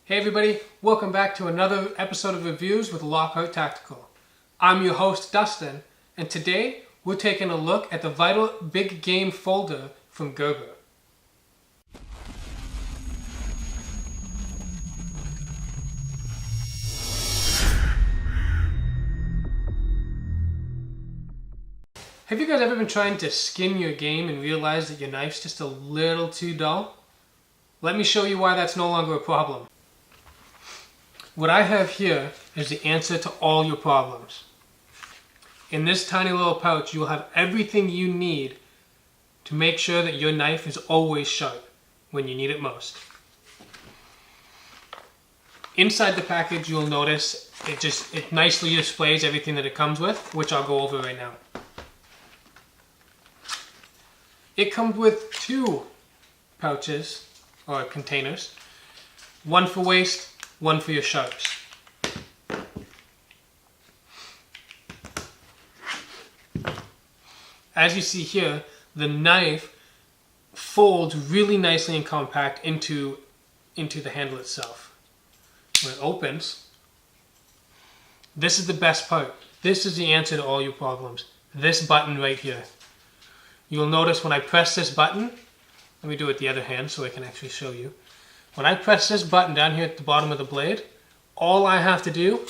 Hey everybody, welcome back to another episode of Reviews with Lockhart Tactical. I'm your host Dustin, and today we're taking a look at the Vital Big Game folder from Gerber. Have you guys ever been trying to skin your game and realize that your knife's just a little too dull? Let me show you why that's no longer a problem. What I have here is the answer to all your problems. In this tiny little pouch, you will have everything you need to make sure that your knife is always sharp when you need it most. Inside the package, you'll notice it nicely displays everything that it comes with, which I'll go over right now. It comes with two pouches or containers, one for waste, one for your sharps. As you see here, the knife folds really nicely and compact into the handle itself. When it opens, this is the best part. This is the answer to all your problems. This button right here. You'll notice when I press this button, let me do it the other hand so I can actually show you. When I press this button down here at the bottom of the blade, all I have to do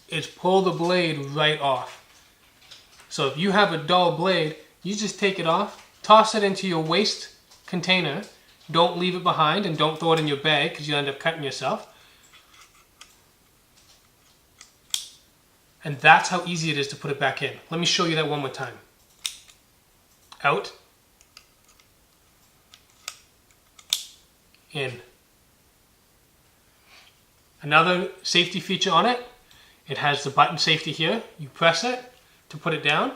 is pull the blade right off. So if you have a dull blade, you just take it off, toss it into your waste container, don't leave it behind and don't throw it in your bag because you'll end up cutting yourself. And that's how easy it is to put it back in. Let me show you that one more time. Out. In. Another safety feature on it, it has the button safety here. You press it to put it down,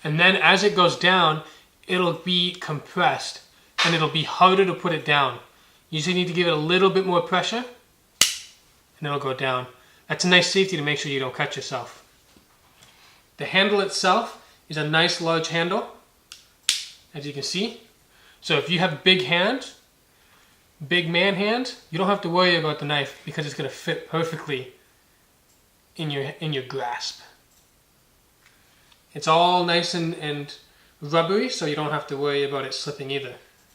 and then as it goes down, it'll be compressed and it'll be harder to put it down. You just need to give it a little bit more pressure and it'll go down. That's a nice safety to make sure you don't cut yourself. The handle itself is a nice large handle, as you can see. So if you have big hands, big man hand, you don't have to worry about the knife because it's going to fit perfectly in your grasp. It's all nice and rubbery, so you don't have to worry about it slipping either.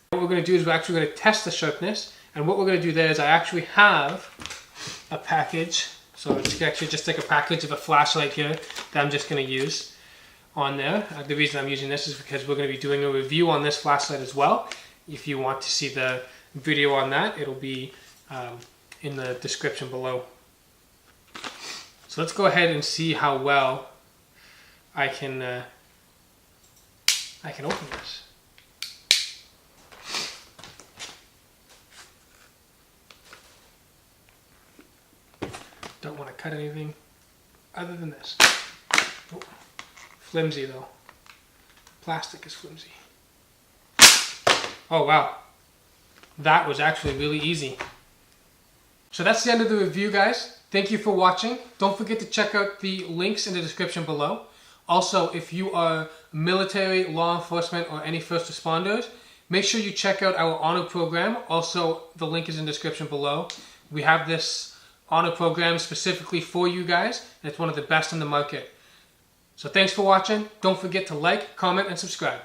What we're going to do is we're actually going to test the sharpness, and what we're going to do there is I actually have a package, so it's actually just like a package of a flashlight here that I'm just going to use on there. The reason I'm using this is because we're going to be doing a review on this flashlight as well. If you want to see the video on that, it'll be in the description below. So let's go ahead and see how well I can open this. Don't want to cut anything other than this. Oh, flimsy though. Plastic is flimsy. Oh wow. That was actually really easy. So that's the end of the review, guys. Thank you for watching. Don't forget to check out the links in the description below. Also, if you are military, law enforcement, or any first responders, make sure you check out our honor program. Also, the link is in the description below. We have this honor program specifically for you guys, and it's one of the best in the market. So thanks for watching. Don't forget to like, comment, and subscribe.